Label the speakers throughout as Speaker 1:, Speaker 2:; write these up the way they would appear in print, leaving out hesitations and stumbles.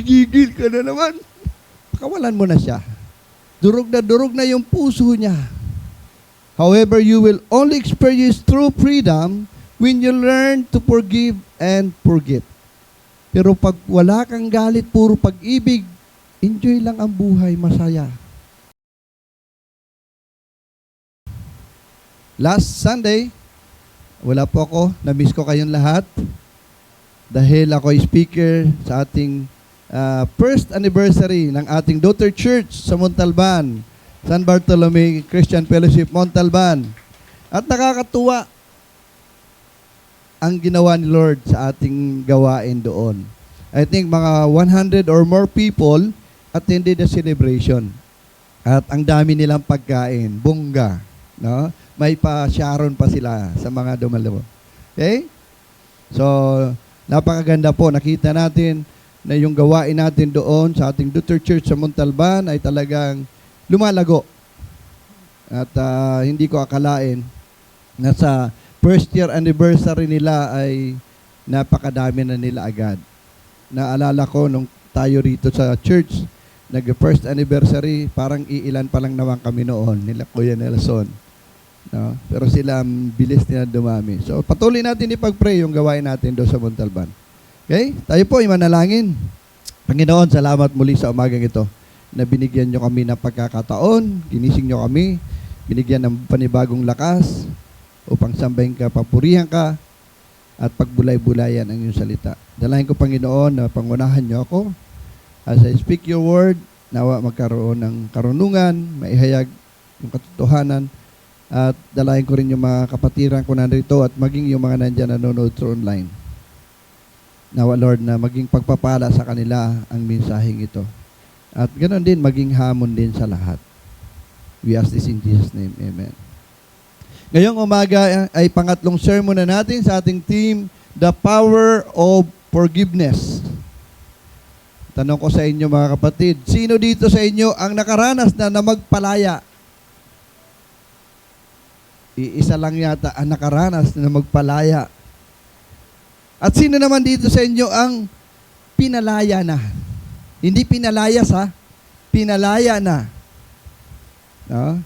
Speaker 1: gigigil ka na naman. Pakawalan mo na siya. Durog na yung puso niya. However, you will only experience true freedom when you learn to forgive and forget. Pero pag wala kang galit, puro pag-ibig, enjoy lang ang buhay, masaya. Last Sunday, wala po ako, na-miss ko kayong lahat. Dahil ako ay speaker sa ating first anniversary ng ating daughter church sa Montalban, San Bartolome Christian Fellowship, Montalban. At nakakatuwa ang ginawa ni Lord sa ating gawain doon. I think mga 100 or more people attended the celebration. At ang dami nilang pagkain, bongga, no? May pa-sharon pa sila sa mga dumalo. Okay? So, napakaganda po. Nakita natin na yung gawain natin doon sa ating daughter church sa Montalban ay talagang lumalago. At hindi ko akalain na sa first year anniversary nila ay napakadami na nila agad. Naalala ko nung tayo rito sa church, nag-first anniversary, parang iilan pa lang naman kami noon, nila Kuya Nelson. No? Pero sila, bilis nila dumami. So patuloy natin ipag-pray yung gawain natin doon sa Montalban. Okay? Tayo po ay manalangin. Panginoon, salamat muli sa umagang ito na binigyan nyo kami ng pagkakataon, ginising nyo kami, binigyan ng panibagong lakas upang sambahin ka, papurihan ka, at pagbulay-bulayan ang iyong salita. Dalahin ko, Panginoon, na pangunahan nyo ako. As I speak your word, nawa magkaroon ng karunungan, maihayag yung katotohanan, at dalahin ko rin yung mga kapatiran ko nandito at maging yung mga nandyan nanonood through online. Nawa, Lord, na maging pagpapala sa kanila ang mensaheng ito. At ganoon din, maging hamon din sa lahat. We ask this in Jesus' name. Amen. Ngayong umaga ay pangatlong sermon na natin sa ating theme, The Power of Forgiveness. Tanong ko sa inyo mga kapatid, sino dito sa inyo ang nakaranas na magpalaya? Iisa lang yata ang nakaranas na magpalaya. At sino naman dito sa inyo ang pinalaya na? Hindi pinalayas ha, pinalaya na. No?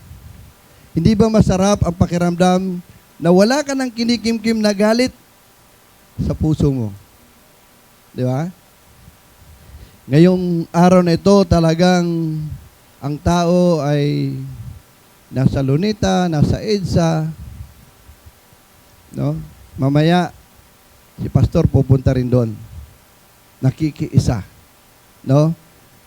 Speaker 1: Hindi ba masarap ang pakiramdam na wala ka ng kinikimkim na galit sa puso mo? Di ba? Ngayong araw na ito, talagang ang tao ay nasa Luneta, nasa EDSA, no? Mamaya, si pastor pupunta rin doon. Nakikiisa. No?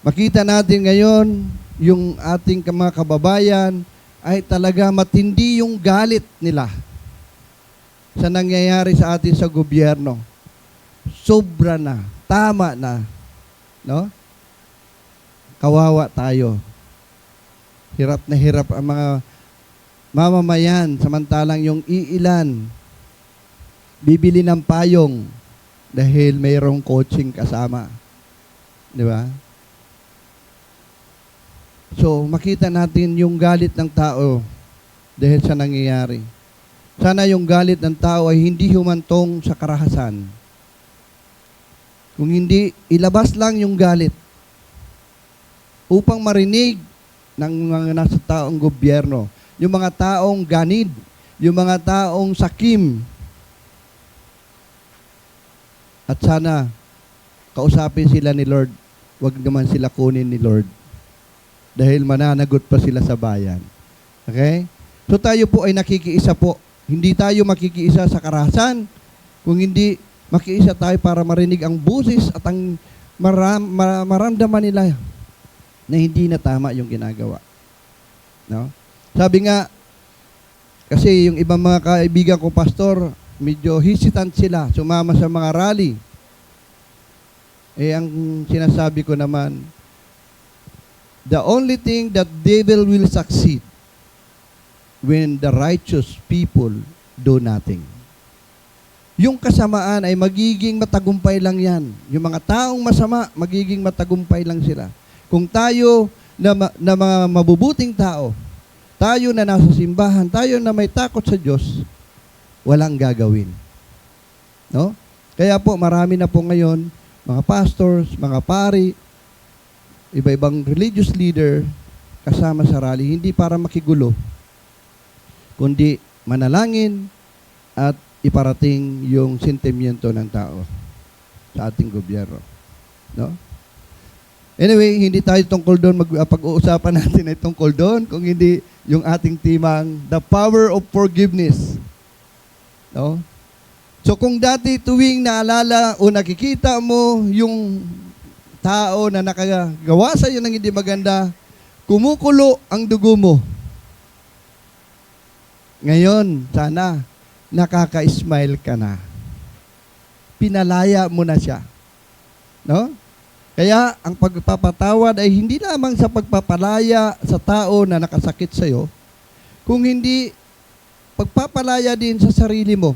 Speaker 1: Makita natin ngayon, yung ating mga kababayan ay talaga matindi yung galit nila sa nangyayari sa atin sa gobyerno. Sobra na, tama na. No? Kawawa tayo. Hirap na hirap ang mga mamamayan, samantalang yung iilan bibili ng payong dahil mayroong coaching kasama. Di ba? So, makita natin yung galit ng tao dahil sa nangyayari. Sana yung galit ng tao ay hindi humantong sa karahasan. Kung hindi, ilabas lang yung galit upang marinig ng mga nasa taong gobyerno, yung mga taong ganid, yung mga taong sakim. At sana, kausapin sila ni Lord, wag naman sila kunin ni Lord. Dahil mananagot pa sila sa bayan. Okay? So tayo po ay nakikiisa po. Hindi tayo makikiisa sa karahasan, kung hindi makiisa tayo para marinig ang busis at ang maramdaman nila na hindi na tama yung ginagawa. No? Sabi nga, kasi yung ibang mga kaibigan ko, pastor, medyo hesitant sila, sumama sa mga rally. Ang sinasabi ko naman, the only thing that devil will succeed when the righteous people do nothing. Yung kasamaan ay magiging matagumpay lang yan. Yung mga taong masama, magiging matagumpay lang sila. Kung tayo na mga mabubuting tao, tayo na nasa simbahan, tayo na may takot sa Diyos, walang gagawin. No? Kaya po, marami na po ngayon, mga pastors, mga pari, iba-ibang religious leader kasama sa rally, hindi para makigulo, kundi manalangin at iparating yung sentimiento ng tao sa ating gobyerno. No? Anyway, hindi tayo tungkol doon, pag-uusapan natin ay tungkol doon, kung hindi yung ating timang, The Power of Forgiveness. No? So kung dati tuwing naalala o nakikita mo yung tao na nakagawa sa iyo ng hindi maganda, kumukulo ang dugo mo. Ngayon, sana, nakaka-smile ka na. Pinalaya mo na siya. No? Kaya, ang pagpapatawad ay hindi lamang sa pagpapalaya sa tao na nakasakit sa iyo, kung hindi pagpapalaya din sa sarili mo,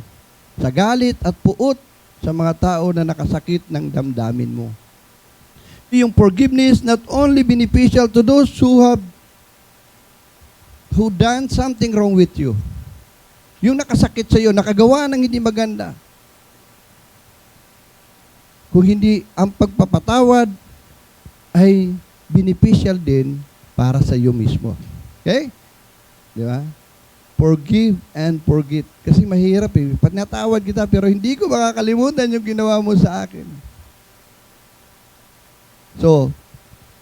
Speaker 1: sa galit at puot sa mga tao na nakasakit ng damdamin mo. Yung forgiveness not only beneficial to those who done something wrong with you. Yung nakasakit sa iyo, nakagawa ng hindi maganda. Kung hindi, ang pagpapatawad ay beneficial din para sa iyo mismo. Okay? Di ba? Forgive and forget. Kasi mahirap eh. Pag natawad kita, pero hindi ko makakalimutan yung ginawa mo sa akin. So,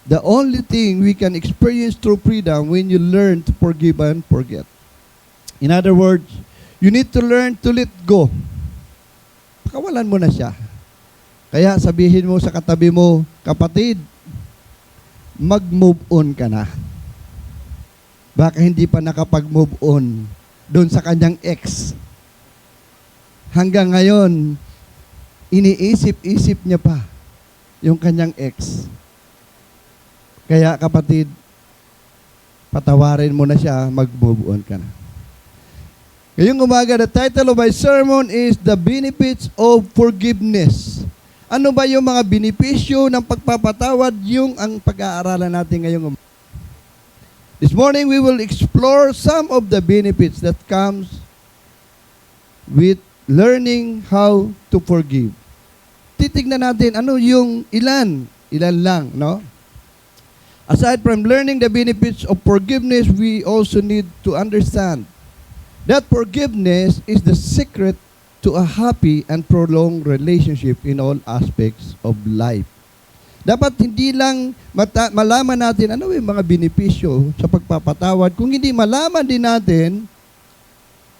Speaker 1: the only thing we can experience true freedom when you learn to forgive and forget. In other words, you need to learn to let go. Pakawalan mo na siya. Kaya sabihin mo sa katabi mo, kapatid, mag-move on ka na. Baka hindi pa nakapag-move on doon sa kanyang ex. Hanggang ngayon, iniisip-isip niya pa yung kanyang ex. Kaya kapatid, patawarin mo na siya, mag-move on ka na. Ngayong umaga, the title of my sermon is The Benefits of Forgiveness. Ano ba yung mga benepisyo ng pagpapatawad, yung ang pag-aaralan natin ngayong umaga. This morning, we will explore some of the benefits that comes with learning how to forgive. Titignan natin ano yung ilan lang, no? Aside from learning the benefits of forgiveness, we also need to understand that forgiveness is the secret to a happy and prolonged relationship in all aspects of life. Dapat hindi lang malaman natin ano yung mga benepisyo sa pagpapatawad, kung hindi malaman din natin,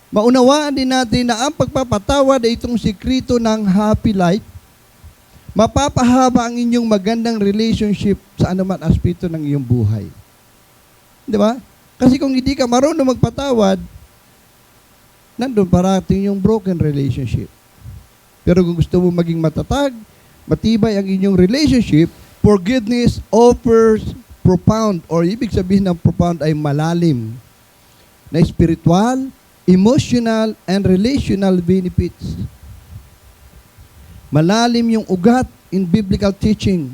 Speaker 1: maunawaan din natin na ang pagpapatawad ay itong sikreto ng happy life. Mapapahaba ang inyong magandang relationship sa anuman aspeto ng iyong buhay. Di ba? Kasi kung hindi ka marunong magpatawad, nandun parating yung broken relationship. Pero kung gusto mo maging matatag, matibay ang inyong relationship, forgiveness offers profound, or ibig sabihin ng profound ay malalim, na spiritual, emotional, and relational benefits. Malalim yung ugat in biblical teaching.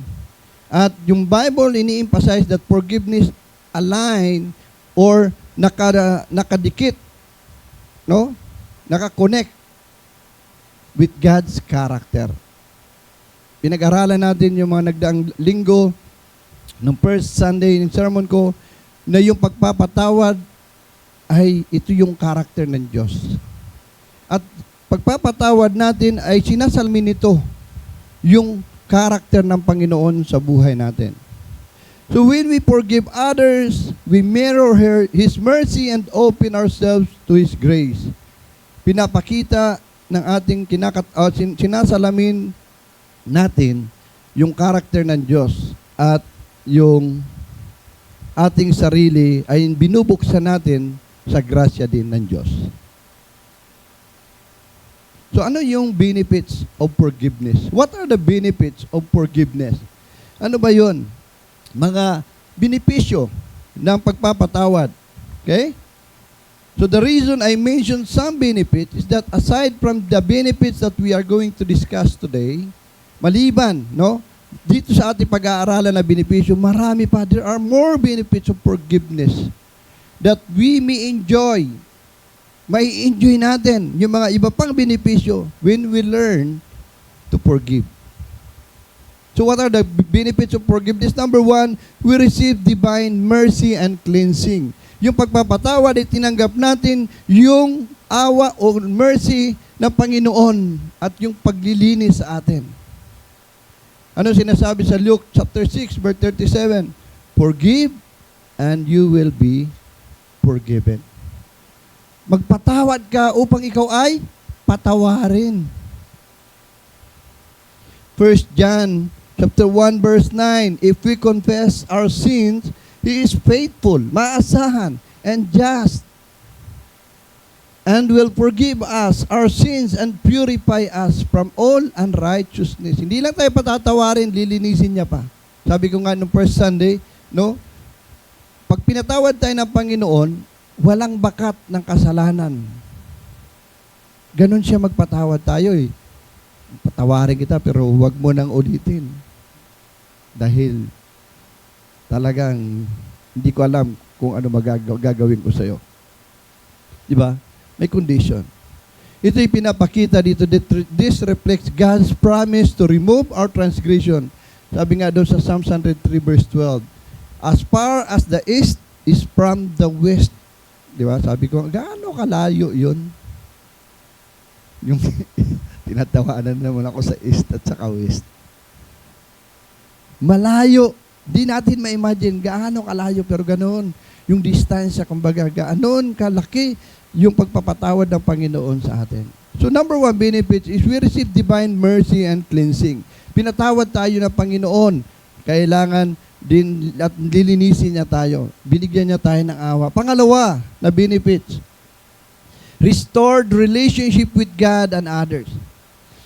Speaker 1: At yung Bible ini-emphasize that forgiveness align or nakadikit, no? Naka-connect with God's character. Pinag-aralan natin yung mga nagdaang linggo, nung first Sunday ng sermon ko, na yung pagpapatawad ay ito yung character ng Diyos. At pagpapatawad natin ay sinasalmin nito yung character ng Panginoon sa buhay natin. So when we forgive others, we mirror His mercy and open ourselves to His grace. Pinapakita ng ating sinasalamin natin yung karakter ng Diyos at yung ating sarili ay binubuksan natin sa grasya din ng Diyos. So ano yung benefits of forgiveness? What are the benefits of forgiveness? Ano ba yun? Mga benepisyo ng pagpapatawad. Okay? So the reason I mentioned some benefits is that aside from the benefits that we are going to discuss today, maliban, no? Dito sa ating pag-aaralan na benepisyo, marami pa. There are more benefits of forgiveness that we may enjoy. May enjoy natin yung mga iba pang benepisyo when we learn to forgive. So what are the benefits of forgiveness? Number one, we receive divine mercy and cleansing. Yung pagpapatawad ay tinanggap natin yung awa o mercy ng Panginoon at yung paglilinis sa atin. Ano sinasabi sa Luke chapter 6, verse 37? Forgive and you will be forgiven. Magpatawad ka upang ikaw ay patawarin. 1 John chapter 1 verse 9, if we confess our sins, He is faithful, maasahan, and just, and will forgive us our sins and purify us from all unrighteousness. Hindi lang tayo patatawarin, lilinisin niya pa. Sabi ko nga nung first Sunday, no? Pag pinatawad tayo ng Panginoon, walang bakat ng kasalanan. Ganon siya magpatawad tayo eh. Patawarin kita pero huwag mo nang ulitin. Dahil talagang hindi ko alam kung ano magagawin ko sa'yo. Diba? May condition. Ito'y pinapakita dito. This reflects God's promise to remove our transgression. Sabi nga doon sa Psalm 103 verse 12, as far as the east is from the west. Diba? Sabi ko, gaano kalayo yun? Yung tinatawanan naman ako sa east at saka west. Malayo. Di natin ma-imagine gaano kalayo, pero ganoon. Yung distansya, kumbaga, ganoon kalaki yung pagpapatawad ng Panginoon sa atin. So number one benefit is we receive divine mercy and cleansing. Pinatawad tayo ng Panginoon. Kailangan din at lilinisin niya tayo. Binigyan niya tayo ng awa. Pangalawa na benefits, restored relationship with God and others.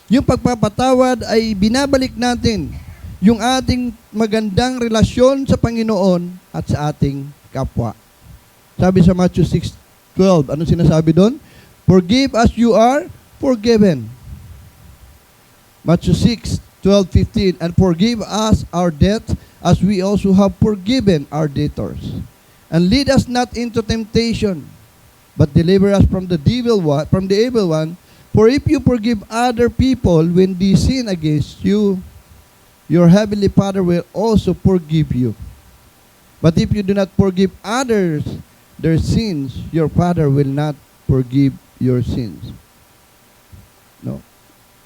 Speaker 1: Yung pagpapatawad ay binabalik natin yung ating magandang relasyon sa Panginoon at sa ating kapwa. Sabi sa Matthew 6:12, ano sinasabi doon? Forgive as you are forgiven. Matthew 6:12-15, and forgive us our debt as we also have forgiven our debtors. And lead us not into temptation, but deliver us from the evil one. For if you forgive other people when they sin against you, your heavenly Father will also forgive you. But if you do not forgive others their sins, your Father will not forgive your sins. No?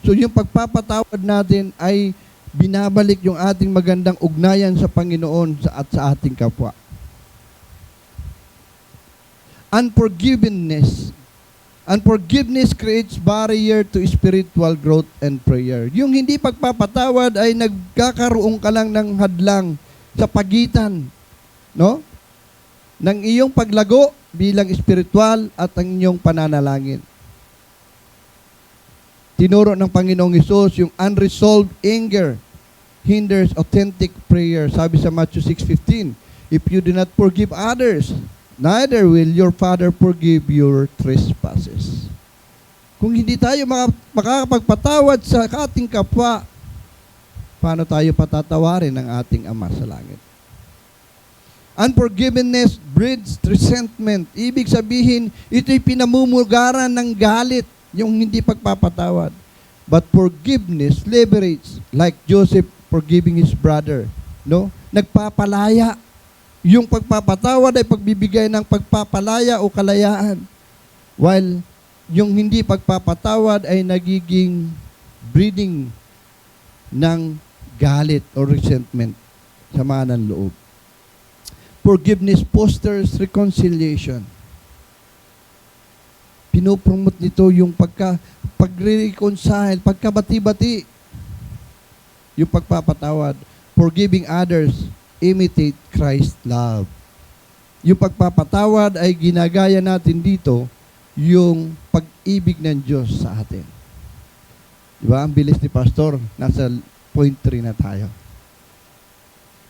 Speaker 1: So yung pagpapatawad natin ay binabalik yung ating magandang ugnayan sa Panginoon at sa ating kapwa. Unforgiveness creates barrier to spiritual growth and prayer. Yung hindi pagpapatawad ay nagkakaroon ka lang ng hadlang sa pagitan, no? Ng iyong paglago bilang spiritual at ang iyong pananalangin. Tinuro ng Panginoong Hesus yung unresolved anger hinders authentic prayer. Sabi sa Matthew 6:15, if you do not forgive others, neither will your Father forgive your trespasses. Kung hindi tayo makakapagpatawad sa ating kapwa, paano tayo patatawarin ng ating Ama sa langit? Unforgiveness breeds resentment. Ibig sabihin, ito'y pinamumugaran ng galit, yung hindi pagpapatawad. But forgiveness liberates, like Joseph forgiving his brother. No? Nagpapalaya. Yung pagpapatawad ay pagbibigay ng pagpapalaya o kalayaan. While yung hindi pagpapatawad ay nagiging breeding ng galit o resentment, sama ng loob. Forgiveness fosters reconciliation. Pinopromote nito yung pagre-reconcile, pagkabati-bati. Yung pagpapatawad. Forgiving others imitate Christ's love. Yung pagpapatawad ay ginagaya natin dito yung pag-ibig ng Diyos sa atin. Diba? Ang bilis ni Pastor. Nasa point 3 na tayo.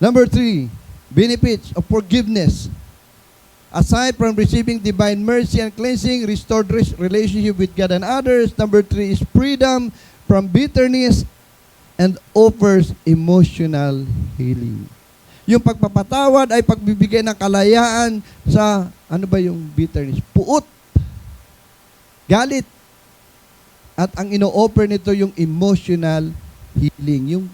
Speaker 1: Number 3, benefits of forgiveness. Aside from receiving divine mercy and cleansing, restored relationship with God and others. Number 3 is freedom from bitterness and offers emotional healing. Yung pagpapatawad ay pagbibigay ng kalayaan sa, ano ba yung bitterness? Puot. Galit. At ang ino-offer nito yung emotional healing. Yung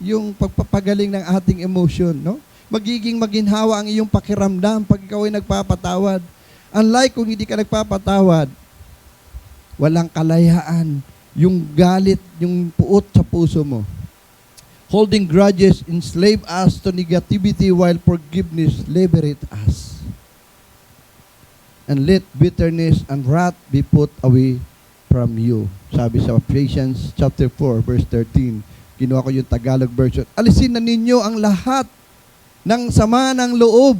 Speaker 1: yung pagpapagaling ng ating emotion, no? Magiging maginhawa ang iyong pakiramdam pag ikaw ay nagpapatawad. Unlike kung hindi ka nagpapatawad, walang kalayaan, yung galit, yung puot sa puso mo. Holding grudges enslave us to negativity while forgiveness liberate us. And let bitterness and wrath be put away from you. Sabi sa Ephesians chapter 4, verse 13. Kinuha ko yung Tagalog version. Alisin na ninyo ang lahat ng sama ng loob,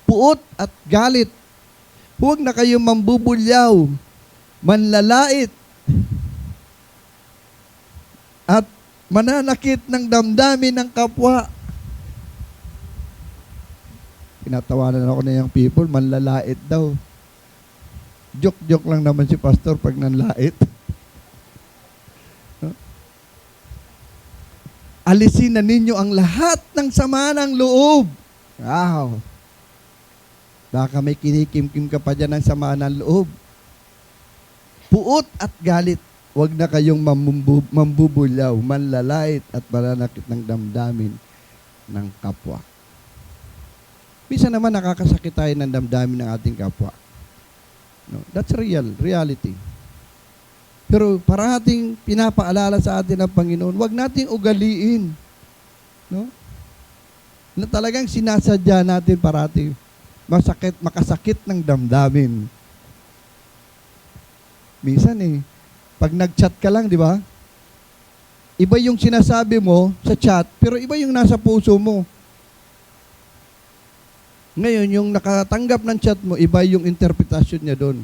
Speaker 1: puot at galit. Huwag na kayong mambubulyaw, manlalait, at mananakit ng damdamin ng kapwa. Tinatawanan ako na yung people, manlalait daw. Joke-joke lang naman si pastor pag nanlait. No? Alisin na ninyo ang lahat ng sama ng loob. Wow. Baka may kinikim-kim ka pa dyan ng sama ng loob. Puot at galit. Huwag na kayong mambubulyaw, manlalait at mananakit ng damdamin ng kapwa. Minsan naman nakakasakit tayo ng damdamin ng ating kapwa. No, that's reality. Pero parating pinapaalala sa atin ng Panginoon, huwag nating ugaliin. No? Na talagang sinasadya natin parating makasakit ng damdamin. Minsan pag nag-chat ka lang, di ba? Iba yung sinasabi mo sa chat, pero iba yung nasa puso mo. Ngayon, yung nakatanggap ng chat mo, iba yung interpretasyon niya doon.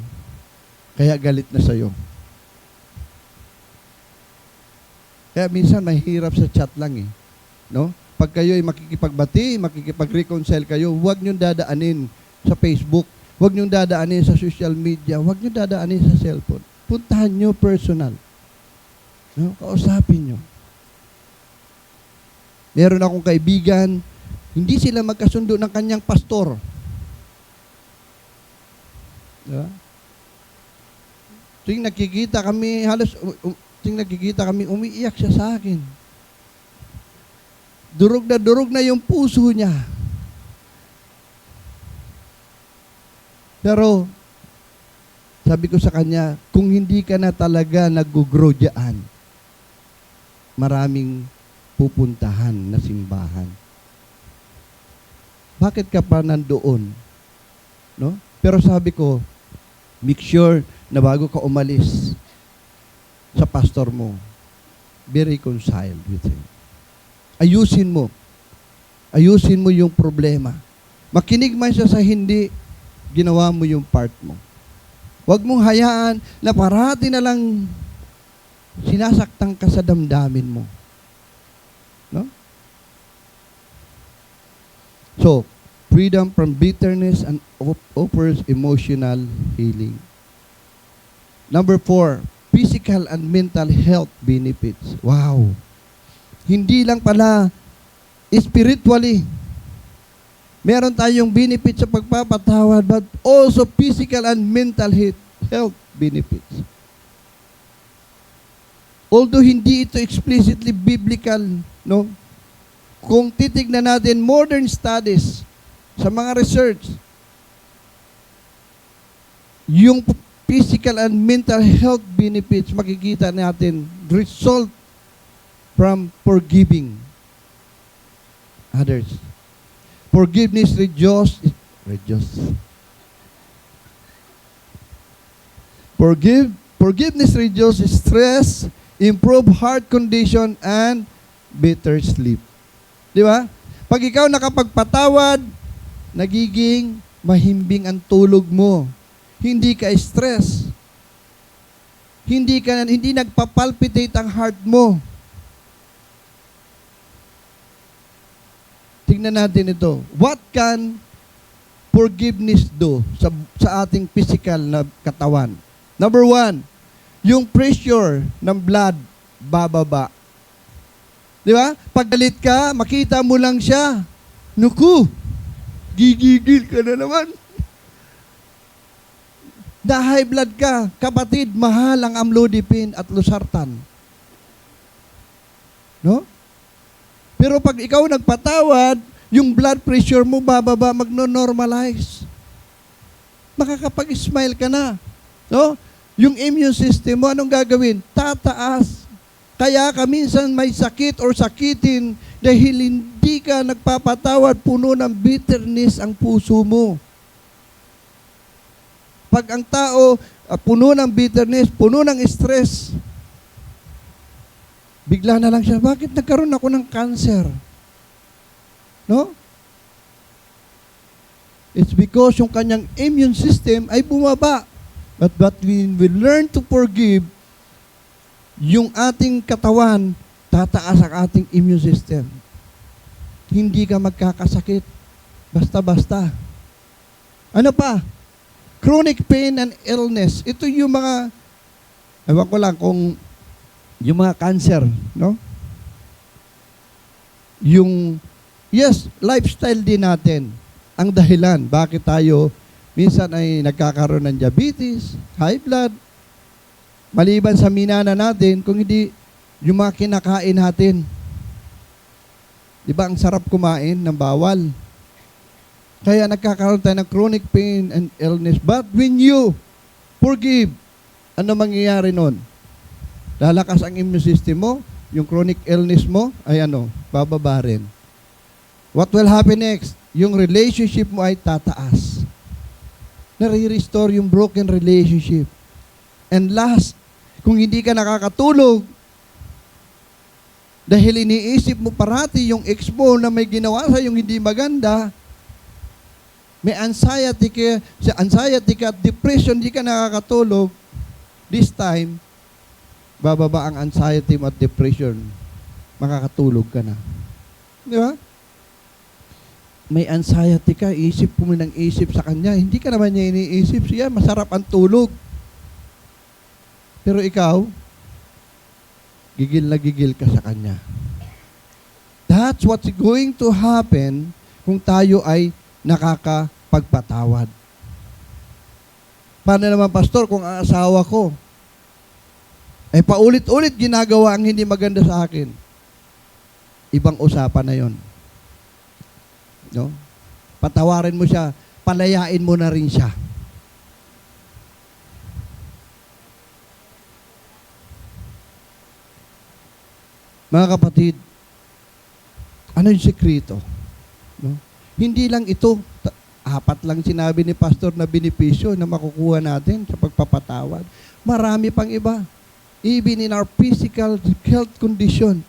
Speaker 1: Kaya galit na sa'yo. Kaya minsan mahirap sa chat lang no? Pag kayo ay makikipagbati, makikipag-reconcile kayo, huwag niyong dadaanin sa Facebook, huwag niyong dadaanin sa social media, huwag niyong dadaanin sa cellphone. Puntahan niyo personal. No? Kausapin niyo. Meron akong kaibigan, hindi sila magkasundo ng kanyang pastor. Diba? Tuwing nakikita kami, umiiyak siya sa akin. Durog na yung puso niya. Pero, sabi ko sa kanya, kung hindi ka na talaga nag-grow dyan, maraming pupuntahan na simbahan. Bakit ka pa nandoon? No? Pero sabi ko, make sure na bago ka umalis sa pastor mo, be reconciled with him. Ayusin mo. Ayusin mo yung problema. Makinig man siya sa hindi, ginawa mo yung part mo. Huwag mong hayaan na parati na lang sinasaktan ka sa damdamin mo. No? So, freedom from bitterness and offers emotional healing. Number 4, physical and mental health benefits. Wow! Hindi lang pala spiritually. Meron tayong benefits sa pagpapatawad, but also physical and mental health benefits. Although hindi ito explicitly biblical, no? Kung titignan natin modern studies sa mga research, yung physical and mental health benefits, makikita natin result from forgiving others. Forgiveness Forgiveness reduces stress, improve heart condition, and better sleep. Di ba? Pag ikaw nakapagpatawad, nagiging mahimbing ang tulog mo. Hindi ka stress. Hindi nagpapalpitate ang heart mo. Tingnan natin ito. What can forgiveness do sa ating physical na katawan? Number 1, yung pressure ng blood bababa. Di ba? Pag galit ka, makita mo lang siya. Nuku, gigigil ka na naman. Na-high blood ka, kapatid, mahal ang amlodipine at losartan. No? Pero pag ikaw nagpatawad, yung blood pressure mo bababa, magno-normalize. Makakapag-smile ka na. No? Yung immune system mo, anong gagawin? Tataas. Kaya ka minsan may sakit or sakitin dahil hindi ka nagpapatawad, puno ng bitterness ang puso mo. Pag ang tao puno ng bitterness, puno ng stress, bigla na lang siya, bakit nagkaroon ako ng cancer? No? It's because yung kanyang immune system ay bumaba. But when we learn to forgive, yung ating katawan, tataas ang ating immune system. Hindi ka magkakasakit. Basta-basta. Ano pa? Chronic pain and illness. Ito yung mga, ewan ko lang kung yung mga cancer, no? Yung, yes, lifestyle din natin ang dahilan bakit tayo minsan ay nagkakaroon ng diabetes, high blood, maliban sa minana natin, kung hindi yung mga kinakain natin. Di ba ang sarap kumain ng bawal? Kaya nagkakaroon tayo ng chronic pain and illness. But when you forgive, ano mangyayari nun? Lalakas ang immune system mo, yung chronic illness mo, ay bababa rin. What will happen next? Yung relationship mo ay tataas. Nare-restore yung broken relationship. And last, kung hindi ka nakakatulog, dahil iniisip mo parati yung ex mo na may ginawa sa yung hindi maganda, may anxiety ka at depression, hindi ka nakakatulog, this time, bababa ang anxiety mo at depression, makakatulog ka na. Di ba? May anxiety ka, isip mo ng isip sa kanya, hindi ka naman niya iniisip siya, masarap ang tulog. Pero ikaw, gigil na gigil ka sa kanya. That's what's going to happen kung tayo ay nakakapagpatawad. Paano naman, pastor, kung ang asawa ko ay paulit-ulit ginagawa ang hindi maganda sa akin? Ibang usapan na yon. No? Patawarin mo siya, palayain mo na rin siya. Mga kapatid, ano yung sekreto? No? Hindi lang ito, 4 lang sinabi ni pastor na benepisyo na makukuha natin sa pagpapatawad. Marami pang iba. Even in our physical health condition.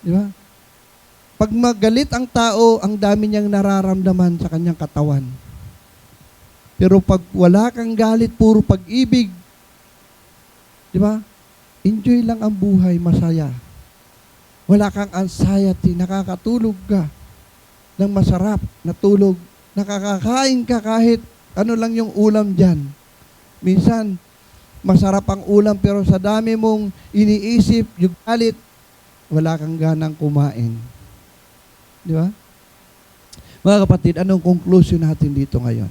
Speaker 1: Di ba? Pag magalit ang tao, ang dami niyang nararamdaman sa kanyang katawan. Pero pag wala kang galit, puro pag-ibig, di ba? Enjoy lang ang buhay, masaya. Wala kang anxiety, nakakatulog ka ng masarap na tulog. Nakakakain ka kahit ano lang yung ulam dyan. Minsan, masarap ang ulam pero sa dami mong iniisip, yung galit, wala kang ganang kumain. Di ba? Mga kapatid, anong conclusion natin dito ngayon?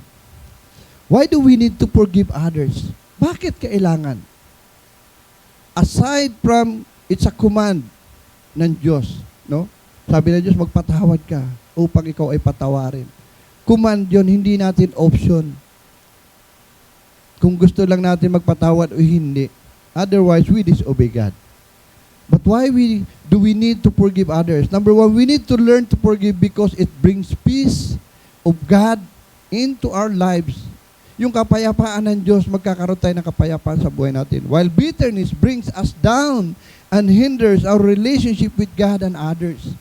Speaker 1: Why do we need to forgive others? Bakit kailangan? Aside from, it's a command ng Diyos. No? Sabi ng Diyos, magpatawad ka upang ikaw ay patawarin. Command yun, hindi natin option. Kung gusto lang natin magpatawad o hindi. Otherwise, we disobey God. But why do we need to forgive others? Number 1, we need to learn to forgive because it brings peace of God into our lives. Yung kapayapaan ng Diyos, magkakaroon tayo ng kapayapaan sa buhay natin. While bitterness brings us down and hinders our relationship with God and others.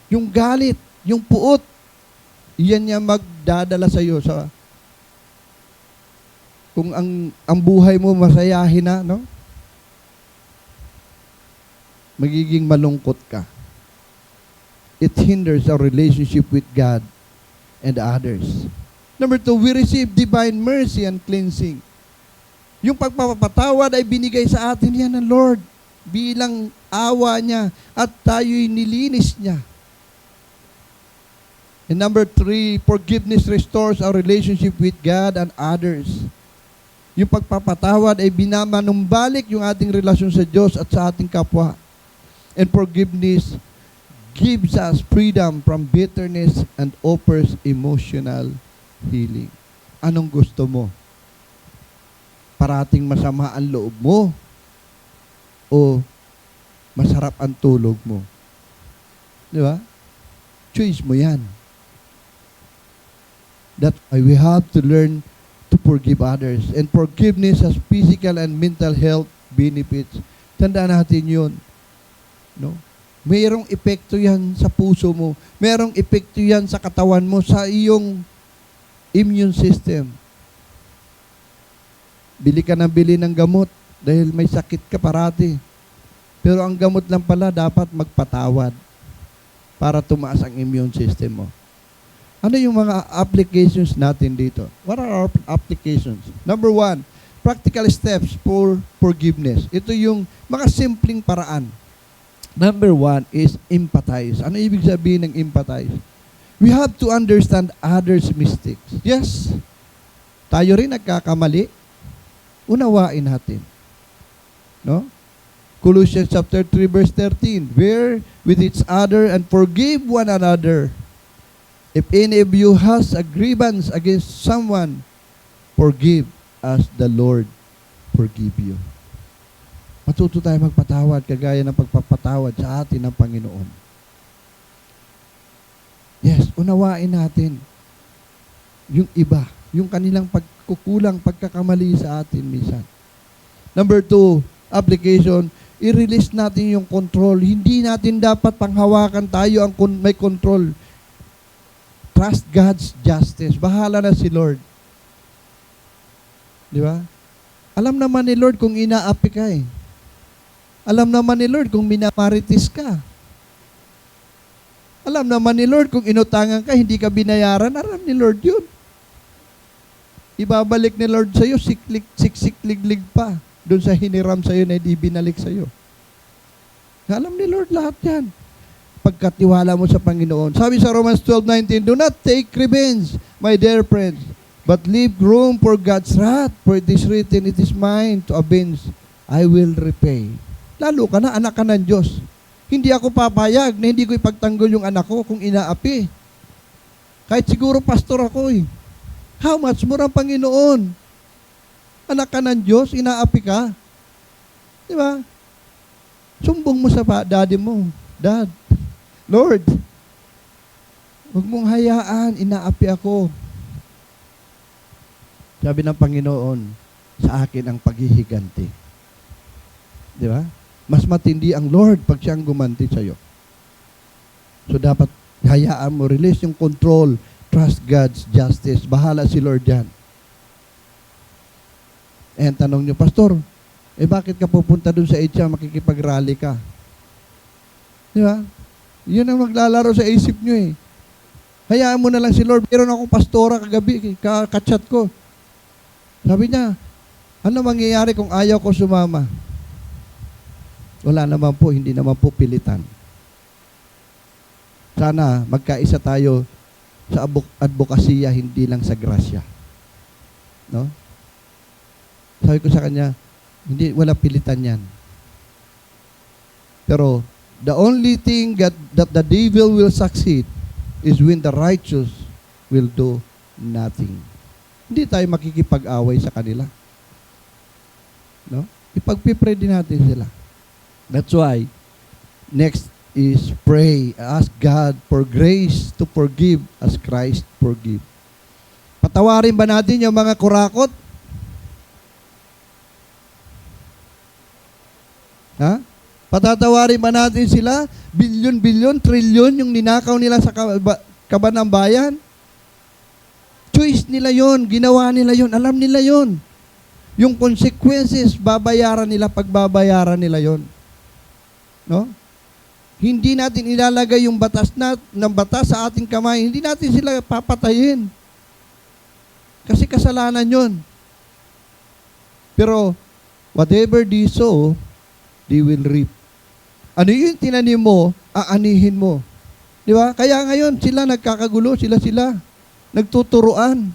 Speaker 1: Yung galit, yung puot, yan niya magdadala sa iyo sa kung ang buhay mo masayahin na, no? Magiging malungkot ka. It hinders our relationship with God and others. Number 2, we receive divine mercy and cleansing. Yung pagpapatawad ay binigay sa atin yan ng Lord bilang awa niya at tayo'y nilinis niya. And number 3, forgiveness restores our relationship with God and others. Yung pagpapatawad ay binamanumbalik yung ating relasyon sa Diyos at sa ating kapwa. And forgiveness gives us freedom from bitterness and offers emotional healing. Anong gusto mo? Parating masama ang loob mo? O masarap ang tulog mo? Di ba? Choice mo yan. That's why we have to learn to forgive others. And forgiveness has physical and mental health benefits. Tandaan natin yun. No? Mayroong epekto yan sa puso mo. Mayroong epekto yan sa katawan mo, sa iyong immune system. Bili ka ng bili ng gamot dahil may sakit ka parati. Pero ang gamot lang pala dapat magpatawad para tumaas ang immune system mo. Ano yung mga applications natin dito? What are our applications? Number 1, practical steps for forgiveness. Ito yung mga simpleng paraan. Number 1 is empathize. Ano ibig sabihin ng empathize? We have to understand others' mistakes. Yes, tayo rin nagkakamali. Unawain natin. No? Colossians chapter 3 verse 13, bear with each other and forgive one another. If any of you has a grievance against someone, forgive as the Lord forgive you. Matuto tayo magpatawad kagaya ng pagpapatawad sa atin ng Panginoon. Yes, unawain natin yung iba, yung kanilang pagkukulang, pagkakamali sa atin minsan. Number 2, application, i-release natin yung control. Hindi natin dapat panghawakan tayo ang may control. Trust God's justice. Bahala na si Lord. Di ba? Alam naman ni Lord kung inaapi ka eh. Alam naman ni Lord kung minamaritis ka. Alam naman ni Lord kung inutangan ka, hindi ka binayaran. Alam ni Lord yun. Ibabalik ni Lord sa'yo, siksik-liglig pa. Doon sa hiniram sa'yo na hindi binalik sa'yo. Alam ni Lord lahat yan. Pagkatiwala mo sa Panginoon. Sabi sa Romans 12:19, do not take revenge, my dear friends, but leave room for God's wrath. For it is written, it is mine to avenge. I will repay. Lalo ka na, anak ka ng Diyos. Hindi ako papayag na hindi ko ipagtanggol yung anak ko kung inaapi. Kahit siguro pastor ako eh. How much more ang Panginoon? Anak ka ng Diyos, inaapi ka. Di ba? Sumbong mo sa daddy mo. Dad, Lord, huwag mong hayaan, inaapi ako. Sabi ng Panginoon, sa akin ang paghihiganti. Di ba? Mas matindi ang Lord pag siyang gumanti sa'yo. So dapat hayaan mo, release yung control, trust God's justice. Bahala si Lord yan. And tanong nyo, Pastor, bakit ka pupunta dun sa EDSA, makikipag-rally ka? Di ba? Yun ang maglalaro sa isip nyo eh. Hayaan mo na lang si Lord. Meron akong pastora kagabi, kachat ko. Sabi niya, ano mangyayari kung ayaw ko sumama? Wala naman po, hindi naman po pilitan. Sana magkaisa tayo sa advokasya, hindi lang sa grasya. No? Sabi ko sa kanya, hindi, wala pilitan yan. Pero, the only thing that the devil will succeed is when the righteous will do nothing. Hindi tayo makikipag-away sa kanila. No? Ipagpipray din natin sila. That's why, next is pray. Ask God for grace to forgive as Christ forgive. Patawarin ba natin yung mga kurakot? Ha? Patatawarin ba natin sila? Bilyon-bilyon, trilyon yung ninakaw nila sa kaban ng bayan? Choice nila yon, ginawa nila yon, alam nila yon. Yung consequences, babayaran nila, pagbabayaran nila yon. No? Hindi natin ilalagay yung batas ng batas sa ating kamay. Hindi natin sila papatayin. Kasi kasalanan yon. Pero, whatever they sow, they will reap. Ano yung tinanim mo, aanihin mo. Di ba? Kaya ngayon, sila nagkakagulo, sila nagtuturuan.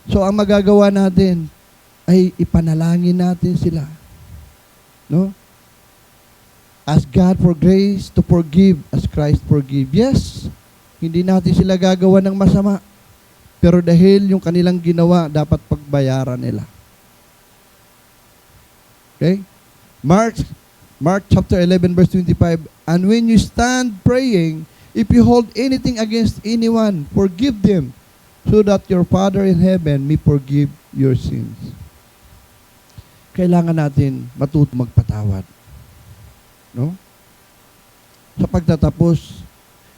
Speaker 1: So, ang magagawa natin ay ipanalangin natin sila. No? Ask God for grace to forgive as Christ forgive. Yes, hindi natin sila gagawa ng masama. Pero dahil yung kanilang ginawa, dapat pagbayaran nila. Okay? Mark chapter 11 verse 25, and when you stand praying, if you hold anything against anyone, forgive them, so that your Father in heaven may forgive your sins. Kailangan natin matuto magpatawad. No? Sa pagtatapos,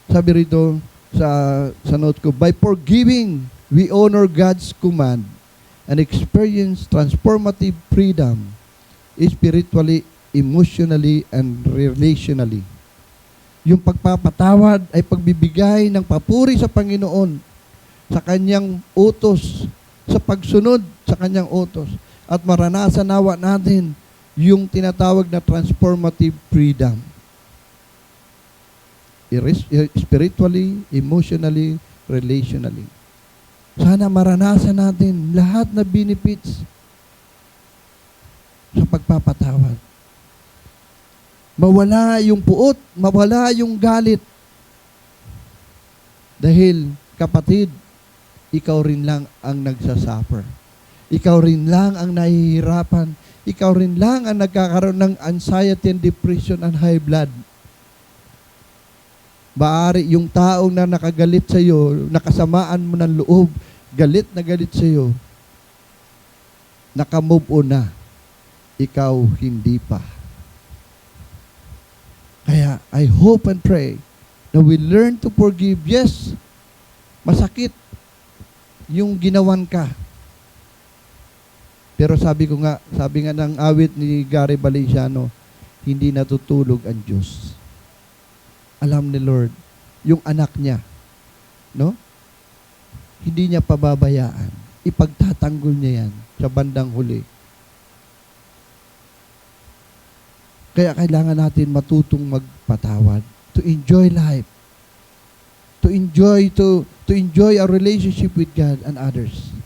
Speaker 1: sabi rito sa note ko, by forgiving, we honor God's command and experience transformative freedom, spiritually, emotionally, and relationally. Yung pagpapatawad ay pagbibigay ng papuri sa Panginoon, sa kanyang utos, sa pagsunod sa kanyang utos, at maranasan nawa natin yung tinatawag na transformative freedom. Spiritually, emotionally, relationally. Sana maranasan natin lahat na benefits sa pagpapatawad. Mawala yung puot, mawala yung galit. Dahil, kapatid, ikaw rin lang ang nagsasuffer. Ikaw rin lang ang nahihirapan. Ikaw rin lang ang nagkakaroon ng anxiety and depression and high blood. Baari yung taong na nakagalit sa iyo, nakasamaan mo ng loob, galit na galit sa iyo, nakamove on na. Ikaw hindi pa. Kaya, I hope and pray na we learn to forgive. Yes, masakit yung ginawan ka. Pero sabi nga ng awit ni Gary Valenciano, hindi natutulog ang Diyos. Alam ni Lord, yung anak niya, no? Hindi niya pababayaan. Ipagtatanggol niya yan sa bandang huli. Kaya kailangan natin matutong magpatawad, to enjoy life, to enjoy our relationship with God and others.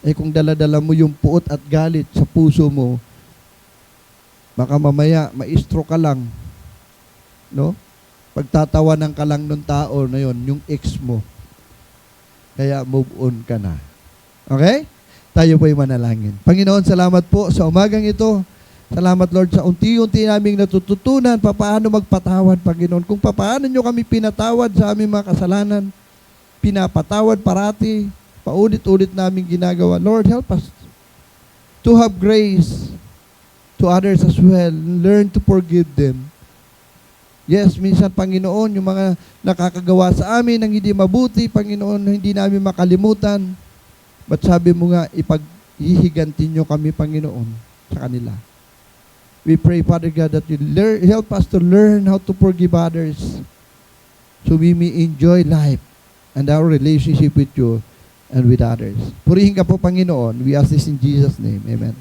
Speaker 1: Eh kung dala-dala mo yung puot at galit sa puso mo, baka mamaya maistro ka lang, no? Pagtatawanan ka lang ng tao na yon, yung ex mo. Kaya move on ka na. Okay? Tayo po'y manalangin. Panginoon, salamat po sa umagang ito. Salamat, Lord, sa unti-unti naming natututunan paano magpatawad, Panginoon. Kung paano nyo kami pinatawad sa aming mga kasalanan, pinapatawad parati, paulit-ulit namin ginagawa. Lord, help us to have grace to others as well. Learn to forgive them. Yes, minsan, Panginoon, yung mga nakakagawa sa amin ng hindi mabuti, Panginoon, hindi namin makalimutan. But sabi mo nga, ipaghihiganti nyo kami, Panginoon, sa kanila. We pray, Father God, that you help us to learn how to forgive others so we may enjoy life and our relationship with you and with others. Purihin ka po, Panginoon. We ask this in Jesus' name. Amen.